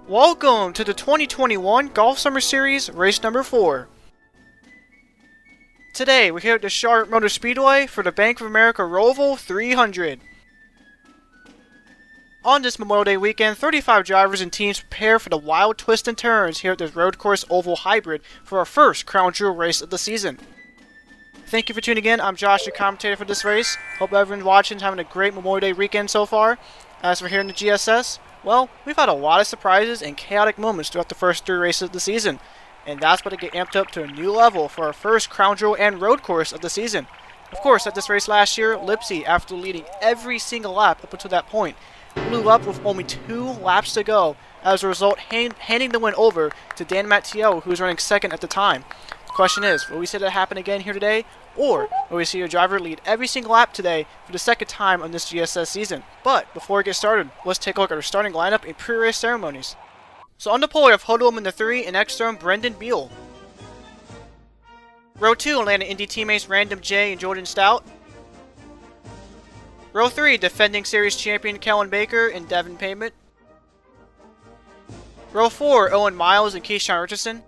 Welcome to the 2021 Golf Summer Series, race number 4. Today, we're here at the Charlotte Motor Speedway for the Bank of America ROVAL 300. On this Memorial Day weekend, 35 drivers and teams prepare for the wild twists and turns here at this road course oval hybrid for our first crown jewel race of the season. Thank you for tuning in. I'm Josh, the commentator for this race. Hope everyone watching is having a great Memorial Day weekend so far. As for here in the GSS, well, we've had a lot of surprises and chaotic moments throughout the first 3 races of the season, and that's about to get amped up to a new level for our first crown jewel and road course of the season. Of course, at this race last year, Lipsy, after leading every single lap up until that point, blew up with only 2 laps to go, as a result handing the win over to Matteillo, who was running second at the time. The question is, will we see that happen again here today, or will we see a driver lead every single lap today for the second time on this GSS season? But before we get started, let's take a look at our starting lineup and pre-race ceremonies. So on the pole we have Hoodlum in the 3 and Exzel Brendan Beal. Row 2, Atlanta Indy teammates Random J and Jordan Stout. Row 3, defending series champion Kellen Baker and Devin Payment. Row 4, Owen Miles and Keyshawn Richardson.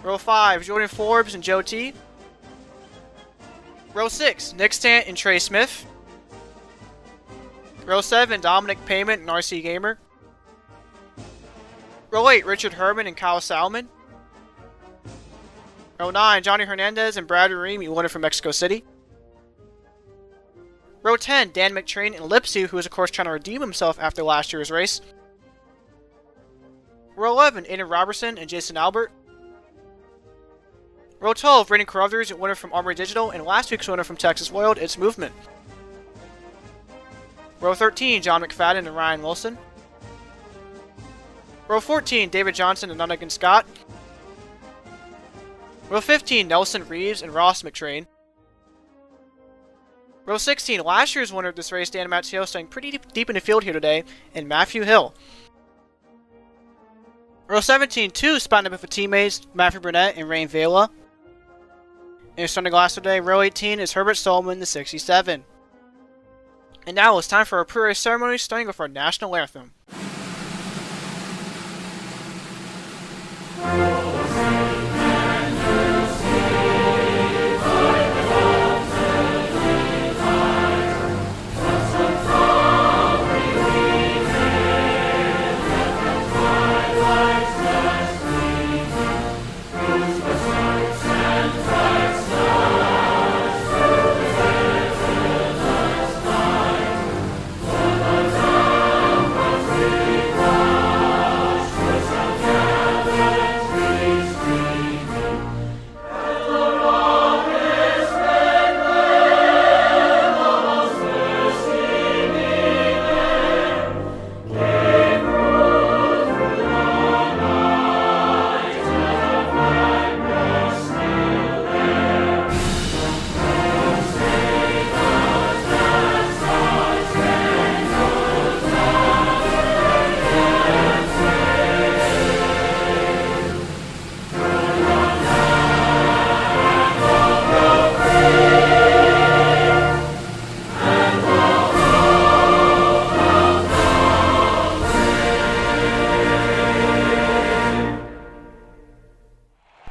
Row 5, Jordan Forbes and Joe T. Row 6, Nick Stant and Trey Smith. Row 7, Dominic Payment and RC Gamer. Row 8, Richard Herman and Kyle Salmon. Row 9, Johnny Hernandez and Brad Reim, winner from Mexico City. Row 10, Dan McTrain and Lipsy, who is of course trying to redeem himself after last year's race. Row 11, Aiden Robertson and Jason Albert. Row 12, Brandon Carruthers, winner from Armory Digital, and last week's winner from Texas World, It's Movement. Row 13, John McFadden and Ryan Wilson. Row 14, David Johnson and Nunigan Scott. Row 15, Nelson Reeves and Ross McTrain. Row 16, last year's winner of this race, Dan Matteillo, staying pretty deep in the field here today, and Matthew Hill. Row 17, 2 spotting up with teammates, Matthew Burnett and Rain Vela. And starting last today, row 18 is Herbert Solomon, the 67. And now it's time for our pre-race ceremony, starting with our national anthem.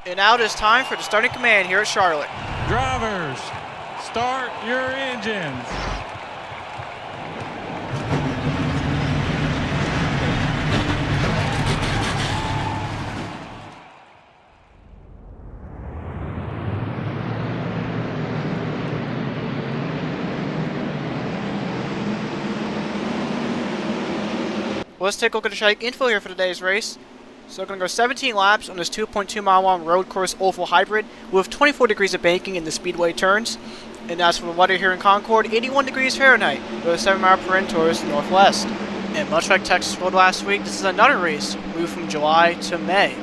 And now it is time for the starting command here at Charlotte. Drivers, start your engines. Let's take a look at the track info here for today's race. So we're going to go 17 laps on this 2.2 mile long road course oval hybrid with 24 degrees of banking in the speedway turns. And as for the weather here in Concord, 81 degrees Fahrenheit with a 7 mile per hour towards the northwest. And much like Texas World last week, this is another race moved from July to May.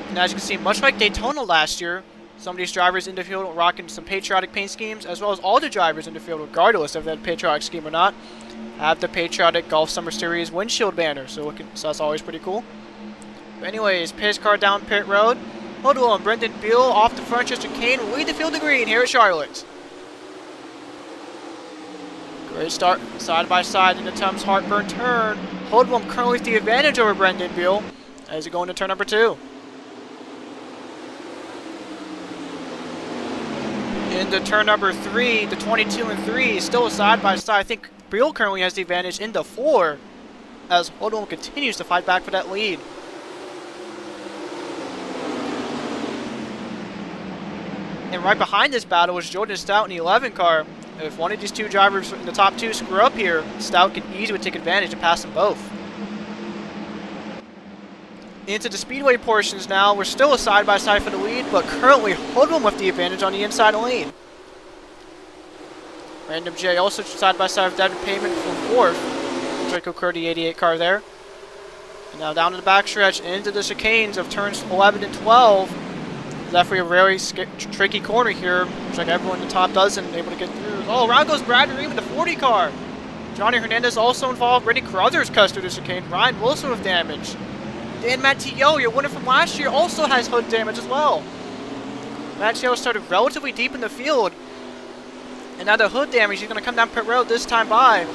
And as you can see, much like Daytona last year, some of these drivers in the field are rocking some patriotic paint schemes, as well as all the drivers in the field, regardless if they have a patriotic scheme or not, have the patriotic Golf Summer Series windshield banner. So that's always pretty cool. But anyways, pace car down pit road. Hoodlum and Brendan Beal off the front. Chester Kane will lead the field to green here at Charlotte. Great start, side by side in the Thames Heartburn turn. Hoodlum currently with the advantage over Brendan Beal as we go into turn number 2. Into turn number 3, the 22 and 3 is still a side by side. I think Beal currently has the advantage into 4 as Hoodlum continues to fight back for that lead. And right behind this battle is Jordan Stout in the 11 car. If one of these two drivers in the top 2 screw up here, Stout can easily take advantage and pass them both. Into the speedway portions now, we're still a side-by-side for the lead, but currently Hoodlum with the advantage on the inside lane. Random J also side-by-side with Devin Payment for 4th. Draco Kerr, the 88 car there. And now down to the backstretch into the chicanes of turns 11 and 12. Definitely a very tricky corner here. Looks like everyone in the top dozen able to get through. Oh, around goes Brad Reim in the 40 car. Johnny Hernandez also involved. Randy Carruthers cuts through the chicane. Ryan Wilson with damage. Dan Matteillo, your winner from last year, also has hood damage as well. Matteillo started relatively deep in the field. And now the hood damage, he's going to come down pit road this time by.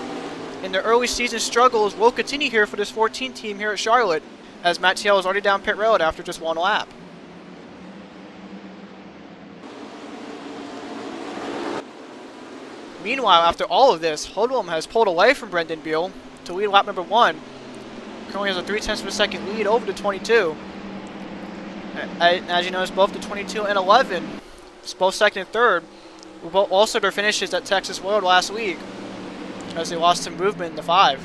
And the early season struggles will continue here for this 14 team here at Charlotte, as Matteillo is already down pit road after just 1 lap. Meanwhile, after all of this, Hoodlum has pulled away from Brendan Beal to lead lap number 1. Currently has a 0.3 of a second lead over the 22. As you notice, both the 22 and 11, both second and third, were both also their finishes at Texas World last week, as they lost some movement in the 5.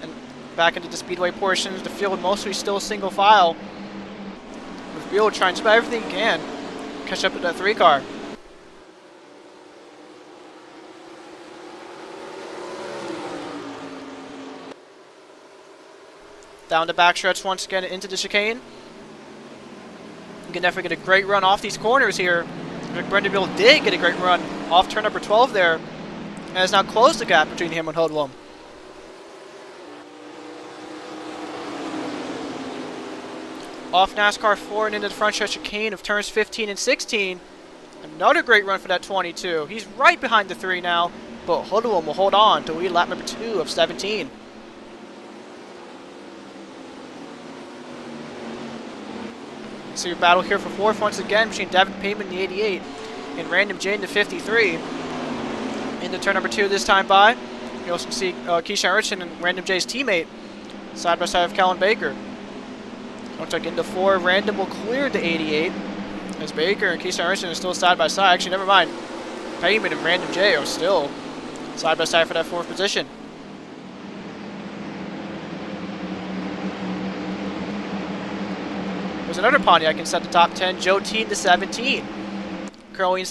And back into the speedway portions, the field mostly still single file, with Beal trying to do everything he can catch up to that 3 car. Down the backstretch once again into the chicane. You can definitely get a great run off these corners here. Brendan Beal did get a great run off turn number 12 there, and has now closed the gap between him and Hoodlum. Off NASCAR 4 and into the front stretch chicane of turns 15 and 16. Another great run for that 22. He's right behind the 3 now, but Hoodlum will hold on to lead lap number 2 of 17. So your battle here for 4th once again between Devin Payman in the 88 and Random J in the 53. Into turn number 2 this time by. You also see Keyshawn Richardson and Random J's teammate side by side of Kellen Baker. Looks like into 4, Random will clear the 88 as Baker and Keyshawn Richardson are still side by side. Actually, never mind. Payman and Random J are still side by side for that 4th position. There's another Pontiac inside the top 10, Joe T in the 17. Currently in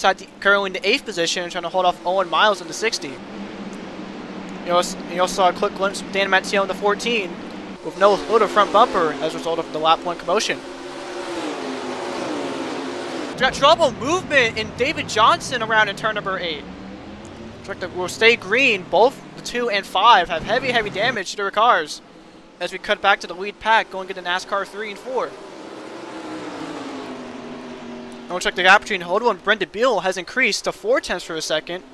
the 8th position, trying to hold off Owen Miles in the 60. You also saw a quick glimpse of Dan Matteillo in the 14, with no hood or front bumper as a result of the lap 1 commotion. We got trouble movement in David Johnson around in turn number 8. Will stay green. Both the 2 and 5 have heavy damage to their cars as we cut back to the lead pack going into NASCAR 3 and 4. It looks like the gap between Hoodlum and Brendan Beal has increased to 0.4 for a second,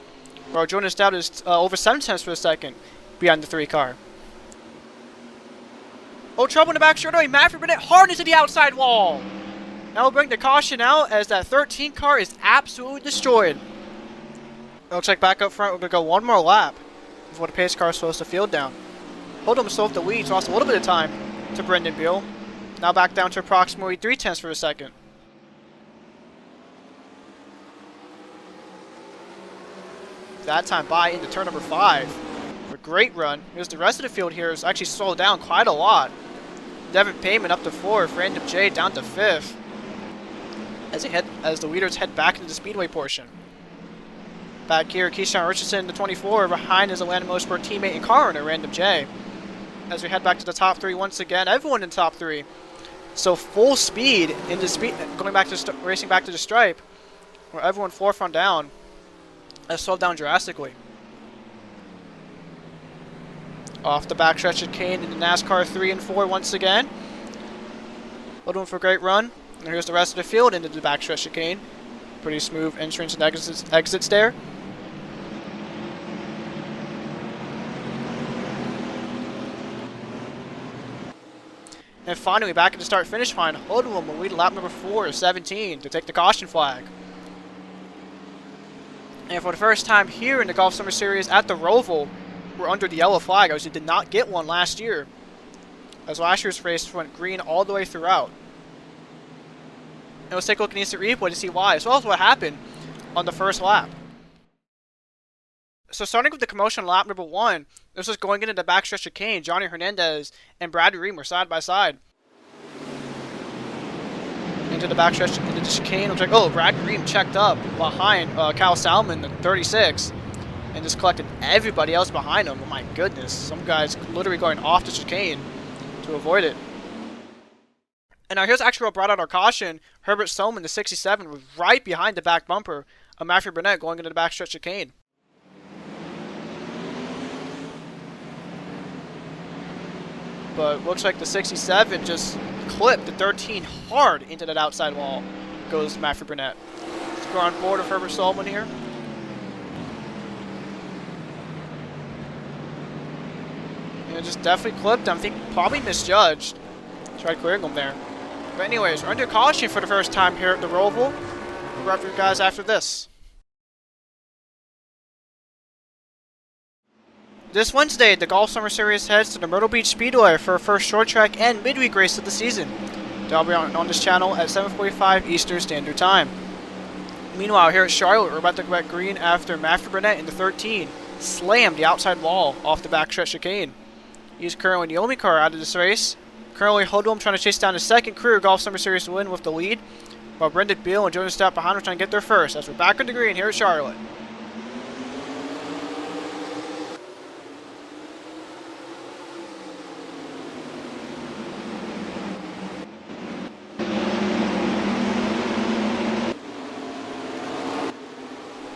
while Jordan Stout is over 0.7 for a second behind the 3 car. Oh, trouble in the back straightaway. Maverick Bennett hard into the outside wall. Now we'll bring the caution out as that 13 car is absolutely destroyed. It looks like back up front we're going to go 1 more lap before the pace car is supposed to field down. Hoodlum still with the lead, lost a little bit of time to Brendan Beal. Now back down to approximately 0.3 for a second. That time by into turn number 5. A great run. Here's the rest of the field here is actually slowed down quite a lot. Devin Payman up to 4th, Random J down to 5th. As the leaders head back into the speedway portion. Back here, Keyshawn Richardson to 24 behind his Atlanta Motorsport teammate and car owner, Random J. As we head back to the top 3 once again, everyone in top 3. So full speed into going back to racing back to the stripe, where everyone forefront down has slowed down drastically. Off the backstretch chicane into NASCAR 3 and 4 once again. Looking for a great run. And here's the rest of the field into the backstretch chicane. Pretty smooth entrance and exits there. And finally, back at the start-finish line, Hoodlum will lead lap number 4, 17, to take the caution flag. And for the first time here in the Golf Summer Series at the Roval, we're under the yellow flag, as we did not get one last year, as last year's race went green all the way throughout. And let's take a look at the instant replay to see why, as well as what happened on the first lap. So starting with the commotion on lap number 1, this was going into the backstretch chicane. Johnny Hernandez and Brad Reim were side by side. Into the backstretch, into the chicane. Looks like, oh, Brad Reim checked up behind Cal Salmon, the 36, and just collected everybody else behind him. Oh my goodness, some guys literally going off the chicane to avoid it. And now here's actually what brought out our caution. Herbert Soman, the 67, was right behind the back bumper of Matthew Burnett going into the backstretch chicane. But looks like the 67 just clipped the 13 hard into that outside wall. Goes Matthew Burnett. Let's go on board of Herbert Solomon here. And it just definitely clipped him. I think probably misjudged. Tried clearing him there. But anyways, we're under caution for the first time here at the Roval. We'll wrap you guys after this. This Wednesday, the Golf Summer Series heads to the Myrtle Beach Speedway for our first short track and midweek race of the season. They'll be on this channel at 7:45 Eastern Standard Time. Meanwhile, here at Charlotte, we're about to go back green after Matthew Burnett in the 13 slammed the outside wall off the backstretch chicane. He's currently the only car out of this race. Currently, Hoodlum trying to chase down his second career Golf Summer Series win with the lead, while Brendan Beal and Jonas Stout behind him trying to get there first, as we're back on the green here at Charlotte.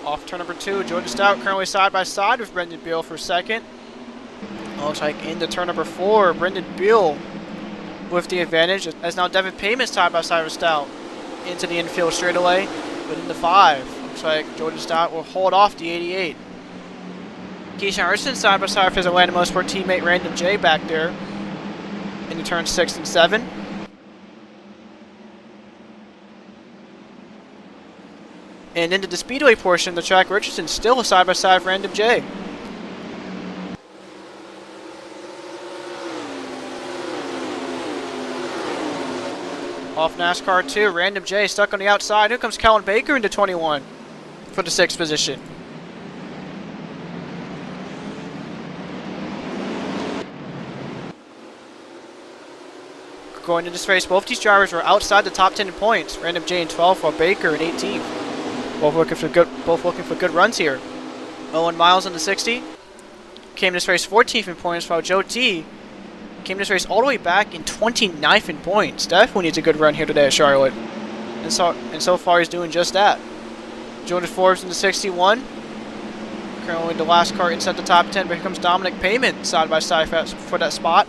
Off turn number 2, Jonas Stout currently side by side with Brendan Beal for second. Looks like into turn number 4, Brendan Beal with the advantage, as now Devin Payman side by side with Stout into the infield straightaway, but into 5. Looks like Jordan Stout will hold off the 88. Keisha Harrison side by side with his Atlanta Motorsport teammate Random J back there into turn 6 and 7. And into the speedway portion of the track, Richardson still side by side with Random J. Off NASCAR 2, Random J stuck on the outside. Here comes Kellen Baker into 21 for the 6th position. Going into this race, both these drivers were outside the top 10 in points. Random J in 12th, while Baker in 18th. Both looking for good runs here. Owen Miles in the 60 came this race 14th in points, while Joe T came this race all the way back in 29th in points. Definitely needs a good run here today at Charlotte. And so far he's doing just that. Jordan Forbes in the 61. Currently the last car inside the top 10, but here comes Dominic Payman side by side for that spot.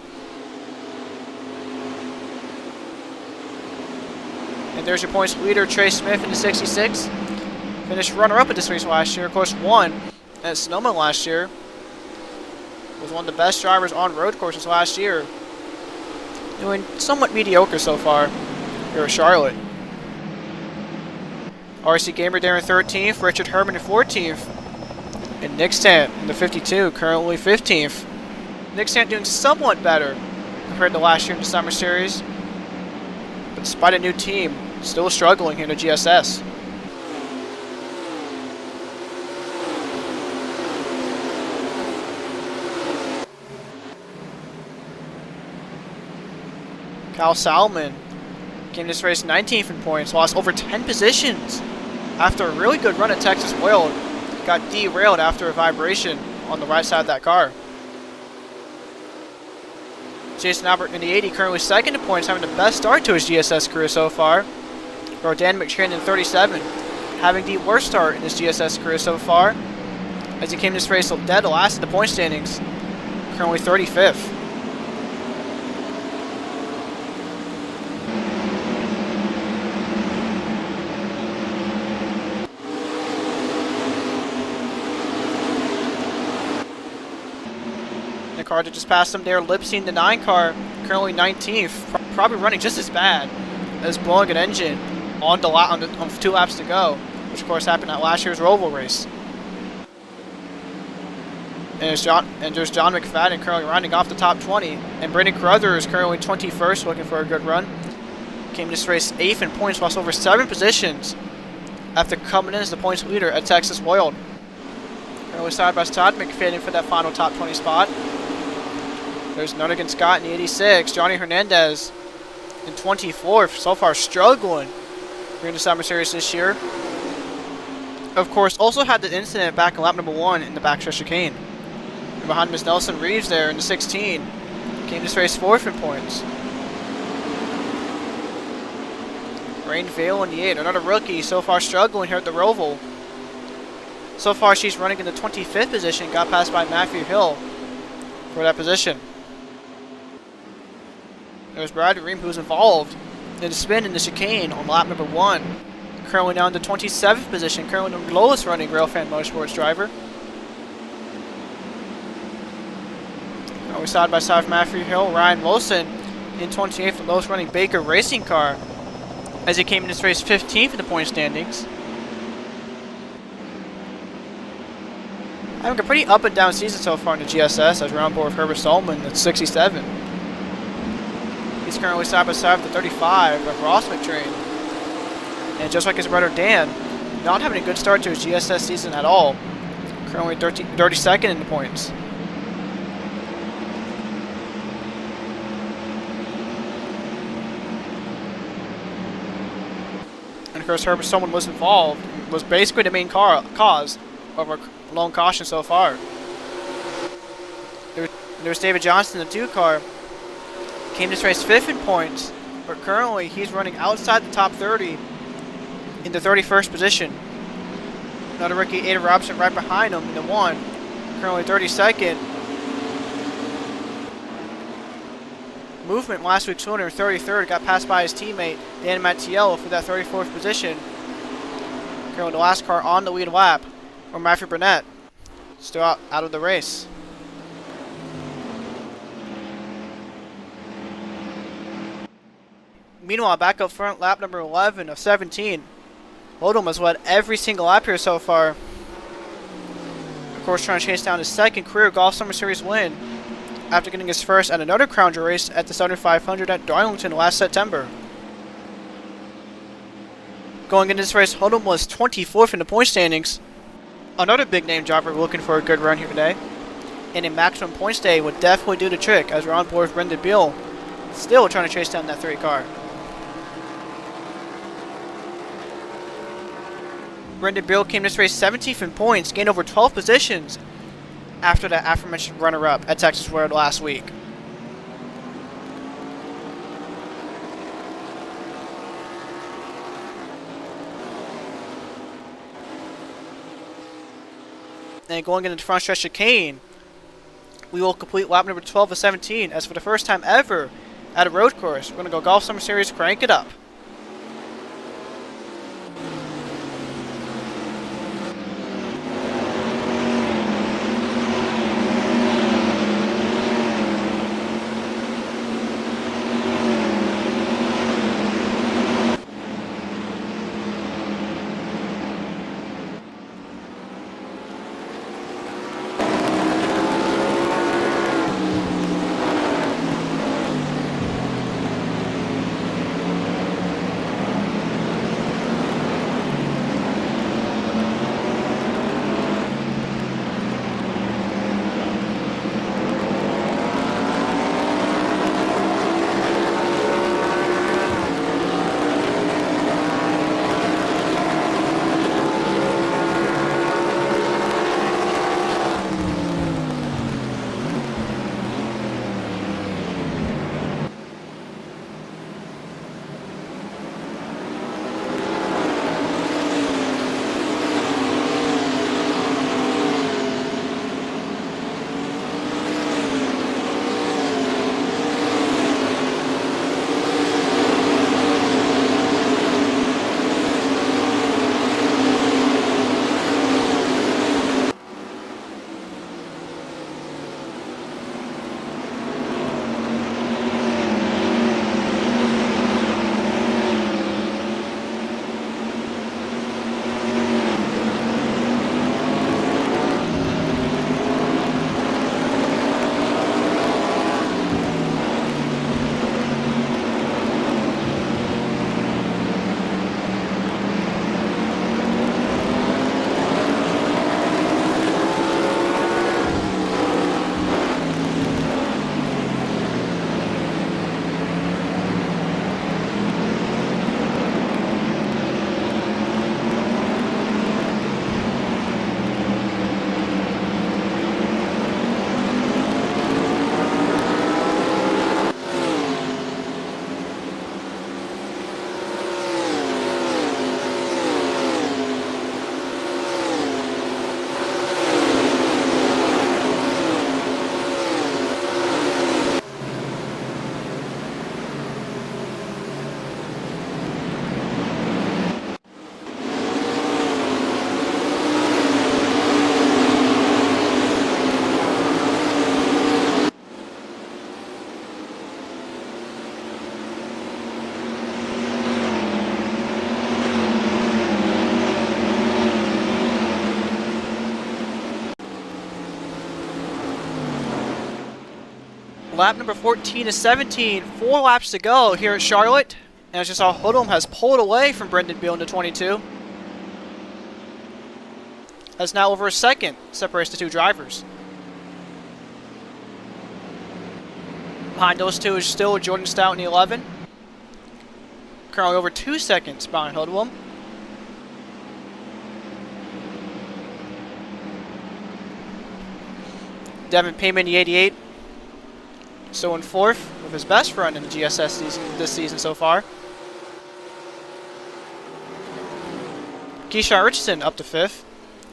And there's your points leader, Trey Smith in the 66. Finished runner-up at this race last year. Of course, won at Sonoma last year. Was one of the best drivers on road courses last year. Doing somewhat mediocre so far here at Charlotte. RC Gamer there in 13th. Richard Herman in 14th. And Nick Stant in the 52, currently 15th. Nick Stant doing somewhat better compared to last year in the Summer Series. But despite a new team, still struggling here in the GSS. Cal Salmon came this race 19th in points, lost over 10 positions after a really good run at Texas World. Got derailed after a vibration on the right side of that car. Jason Albert in the 80, currently second in points, having the best start to his GSS career so far. Or Dan McShannon in 37, having the worst start in his GSS career so far, as he came this race dead last in the point standings, currently 35th. The car that just passed him there, Lipsing, the 9 car, currently 19th, probably running just as bad as blowing an engine on 2 laps to go, which of course happened at last year's Roval race. And there's John McFadden currently rounding off the top 20, and Brendan Carruthers is currently 21st, looking for a good run. Came this race 8th in points, lost over 7 positions after coming in as the points leader at Texas World. Currently side by side, McFadden for that final top 20 spot. There's Nunnigan Scott in the 86, Johnny Hernandez in 24th, so far struggling during the Summer Series this year. Of course, also had the incident back in lap number 1 in the backstretch chicane. And behind Miss Nelson Reeves there in the 16, came this race 4th in points. Rain Vale in the 8, another rookie, so far struggling here at the Roval. So far she's running in the 25th position, got passed by Matthew Hill for that position. There's Bradley Reim, who's involved in the spin in the chicane on lap number 1. Currently down to 27th position, currently the lowest running Railfan Motorsports driver. Now we're side by side with Matthew Hill, Ryan Wilson in 28th, the lowest running Baker racing car, as he came in this race 15th in the point standings. Having a pretty up and down season so far in the GSS, as we're on board with Herbert Solomon at 67. He's currently side by side with the 35 of Ross McTrain. And just like his brother Dan, not having a good start to his GSS season at all. Currently 32nd in the points. And of course Herbert Solomon was involved, was basically the main cause of our lone caution so far. There's David Johnson in the 2 car. Came this race 5th in points, but currently he's running outside the top 30 in the 31st position. Another rookie, Ada Robson, right behind him in the 1, currently 32nd. Movement last week 233rd, got passed by his teammate Dan Matteillo for that 34th position. Currently the last car on the lead lap, or Matthew Burnett, still out of the race. Meanwhile, back up front, lap number 11 of 17. Odom has led every single lap here so far. Of course, trying to chase down his 2nd career Golf Summer Series win after getting his first at another Crown Jewel race at the Southern 500 at Darlington last September. Going into this race, Odom was 24th in the point standings. Another big name driver looking for a good run here today. And a maximum points day would definitely do the trick, as we're on board with Brendan Beal, still trying to chase down that 3 car. Brendan Beal came this race 17th in points, gained over 12 positions after that aforementioned runner-up at Texas World last week. And going into the front stretch chicane, we will complete lap number 12 of 17, as for the first time ever at a road course, we're going to go Golf Summer Series, crank it up. Lap number 14 to 17. 4 laps to go here at Charlotte. And as you saw, Hoodlum has pulled away from Brendan Beal into 22. That's now over a second, separates the two drivers. Behind those two is still Jordan Stout in the 11. Currently over 2 seconds behind Hoodlum. Devin Payman, the 88. So in 4th with his best run in the GSS this season so far. Keyshawn Richardson up to 5th.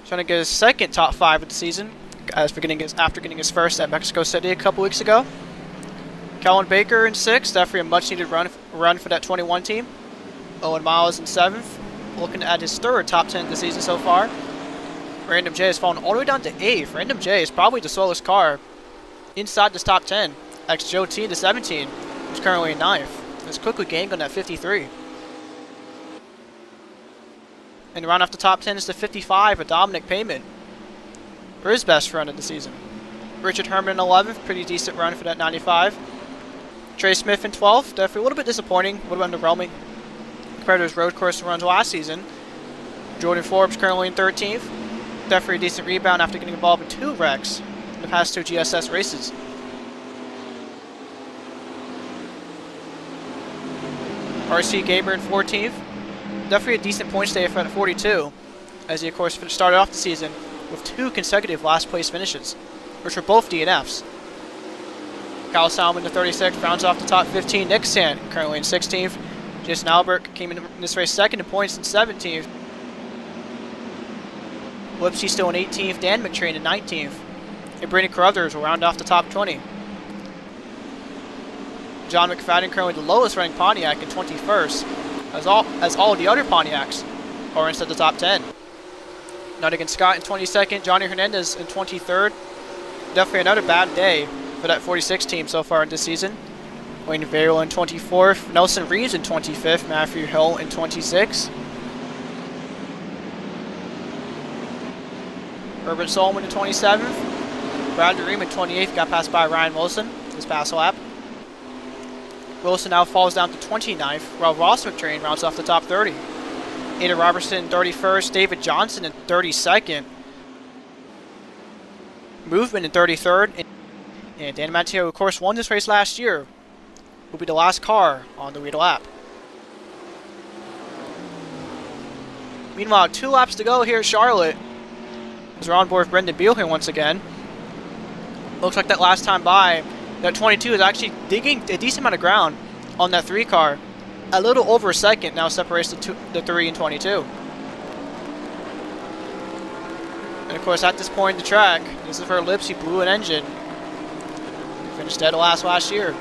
Trying to get his second top 5 of the season after getting his first at Mexico City a couple weeks ago. Kellen Baker in 6th, definitely a much needed run for that 21 team. Owen Miles in 7th, looking to add his 3rd top 10 of the season so far. Random J has fallen all the way down to 8th. Random J is probably the slowest car inside this top 10. Joe T to 17, who's currently in 9th. It's quickly gained on that 53. And round off the top 10 is the 55 of Dominic Payman for his best run of the season. Richard Herman in 11th, pretty decent run for that 95. Trey Smith in 12th, definitely a little bit disappointing, a little bit underwhelming compared to his road course runs last season. Jordan Forbes currently in 13th. Definitely a decent rebound after getting involved in 2 wrecks in the past 2 GSS races. RC Gamer in 14th. Definitely a decent points day for at 42, as he of course started off the season with 2 consecutive last place finishes, which were both DNFs. Kyle Salmon in 36th rounds off the top 15. Nick Sand currently in 16th. Jason Albert came in this race second in points in 17th. Lipsy still in 18th. Dan McTrain in 19th. And Brandon Carruthers will round off the top 20. John McFadden currently the lowest running Pontiac in 21st. As all the other Pontiacs are inside the top 10. Nuttigan Scott in 22nd, Johnny Hernandez in 23rd. Definitely another bad day for that 46 team so far in this season. Wayne Varial in 24th, Nelson Reeves in 25th, Matthew Hill in 26th. Herbert Solomon in 27th. Bradley Reim in 28th, got passed by Ryan Wilson this past lap. Wilson now falls down to 29th, while Ross McTrain rounds off the top 30. Ada Robertson in 31st, David Johnson in 32nd. Movement in 33rd. And Dan Matteillo, of course, won this race last year. Will be the last car on the lead lap. Meanwhile, 2 laps to go here at Charlotte. As we're on board with Brendan Beal here once again. Looks like that last time by, that 22 is actually digging a decent amount of ground on that 3 car. A little over a second now separates the 3 and 22. And of course, at this point in the track, this is where Lipsy blew an engine. Finished dead last year.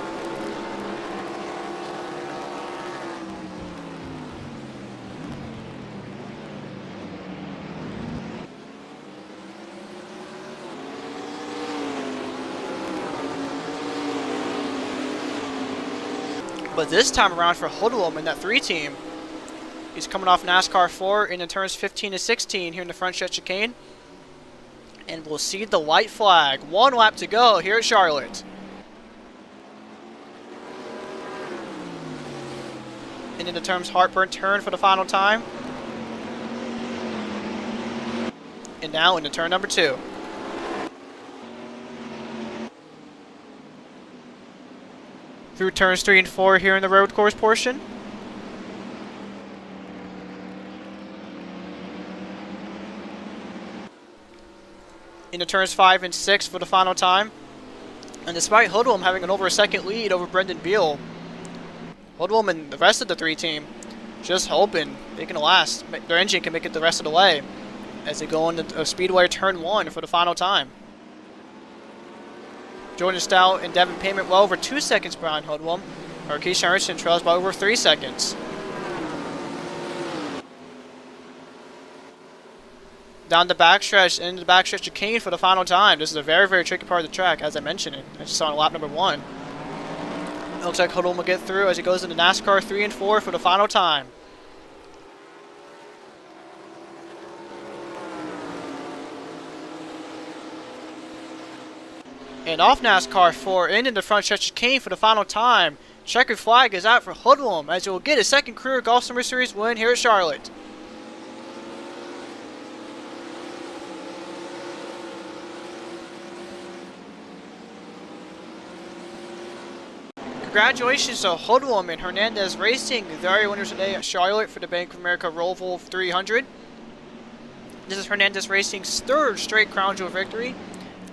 But this time around for Hoodlum in that 3 team, he's coming off NASCAR 4 in the turns 15 to 16 here in the front stretch chicane. And we'll see the white flag. 1 lap to go here at Charlotte. And in the terms heartburn turn for the final time. And now into turn number 2. Through turns 3 and 4 here in the road course portion. Into turns 5 and 6 for the final time. And despite Hoodlum having an over a second lead over Brendan Beal, Hoodlum and the rest of the 3 team just hoping they can last. Their engine can make it the rest of the way as they go into Speedway turn 1 for the final time. Jordan Stout and Devin Payman well over 2 seconds behind Hoodlum. Or Keyshawn Richardson trails by over 3 seconds. Down the backstretch, into the backstretch chicane for the final time. This is a very, very tricky part of the track, as I mentioned it. I just saw on lap number 1. It looks like Hoodlum will get through as he goes into NASCAR 3 and 4 for the final time. And off NASCAR 4, into the front stretch chicane for the final time. Checkered flag is out for Hoodlum, as he will get his second career Golf Summer Series win here at Charlotte. Congratulations to Hoodlum and Hernandez Racing. They are your winners today at Charlotte for the Bank of America ROVAL 300. This is Hernandez Racing's third straight Crown Jewel victory,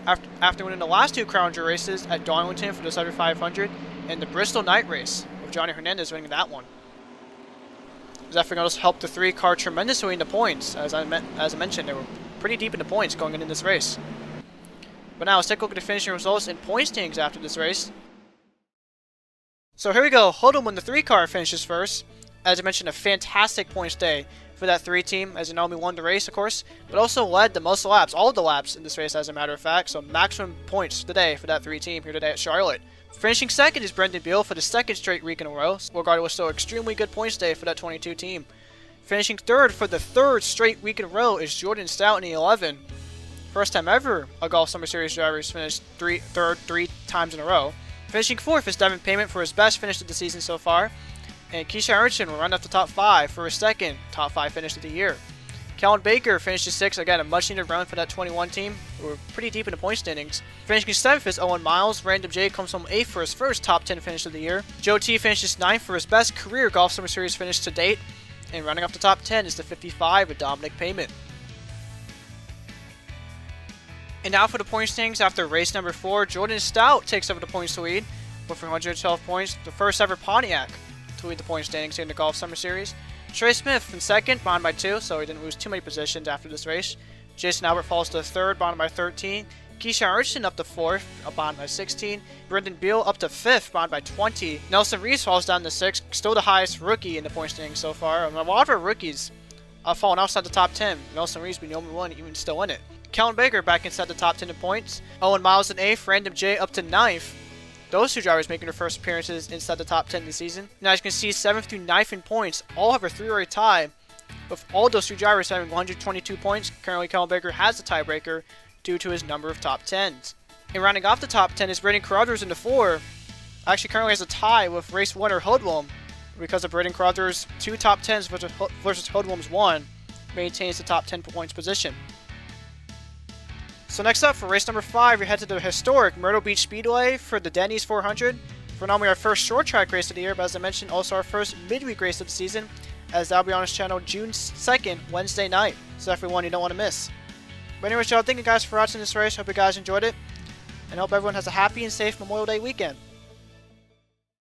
after winning the last two Crown Jewel races at Darlington for the 7500 and the Bristol Night Race, with Johnny Hernandez winning that one. This effort also helped the 3-car tremendously in the points. As I mentioned, they were pretty deep in the points going into this race. But now let's take a look at the finishing results and point standings after this race. So here we go. Hoodlum won the 3-car finishes first. As I mentioned, a fantastic points day for that 3 team, as he not only won the race, of course, but also led the most laps, all of the laps in this race, as a matter of fact. So maximum points today for that 3 team here today at Charlotte. Finishing second is Brendan Beal for the second straight week in a row, regarded with still extremely good points day for that 22 team. Finishing third for the third straight week in a row is Jordan Stout in the 11. First time ever a Golf Summer Series driver has finished third three times in a row. Finishing fourth is Devin Payment for his best finish of the season so far. And Keisha Arnson will round off the top 5 for his second top 5 finish of the year. Callan Baker finishes 6th, again a much needed run for that 21 team, who were pretty deep in the point standings. Finishing 7th is Owen Miles. Random J comes home 8th for his first top 10 finish of the year. Joe T finishes 9th for his best career Golf Summer Series finish to date. And rounding off the top 10 is the 55 with Dominic Payment. And now for the point standings after race number 4, Jordan Stout takes over the points lead with 112 points, the first ever Pontiac to lead the point standings here in the Golf Summer Series. Trey Smith in second, behind by 2, so he didn't lose too many positions after this race. Jason Albert falls to third, behind by 13. Keisha Arnson up to 4th, behind by 16. Brendan Beal up to 5th, behind by 20. Nelson Reese falls down to 6th, still the highest rookie in the point standings so far. A lot of our rookies have fallen outside the top 10. Nelson Reese being the only one even still in it. Callan Baker back inside the top 10 in points. Owen Miles in 8th, Random J up to 9th. Those 2 drivers making their first appearances inside the top 10 this season. Now as you can see, 7th through 9th in points all have a 3-way tie, with all those 2 drivers having 122 points. Currently, Callan Baker has the tiebreaker due to his number of top 10s. And rounding off the top 10 is Braden Carruthers in the 4. Actually currently has a tie with race winner Hoodlum, because of Braden Carruthers' 2 top 10s versus Hoodlum's 1, maintains the top 10 points position. So next up, for race number 5, we head to the historic Myrtle Beach Speedway for the Denny's 400. For not only our first short track race of the year, but as I mentioned, also our first midweek race of the season, as that'll be on this channel June 2nd, Wednesday night. So definitely one you don't want to miss. But anyways, y'all, thank you guys for watching this race. Hope you guys enjoyed it, and hope everyone has a happy and safe Memorial Day weekend.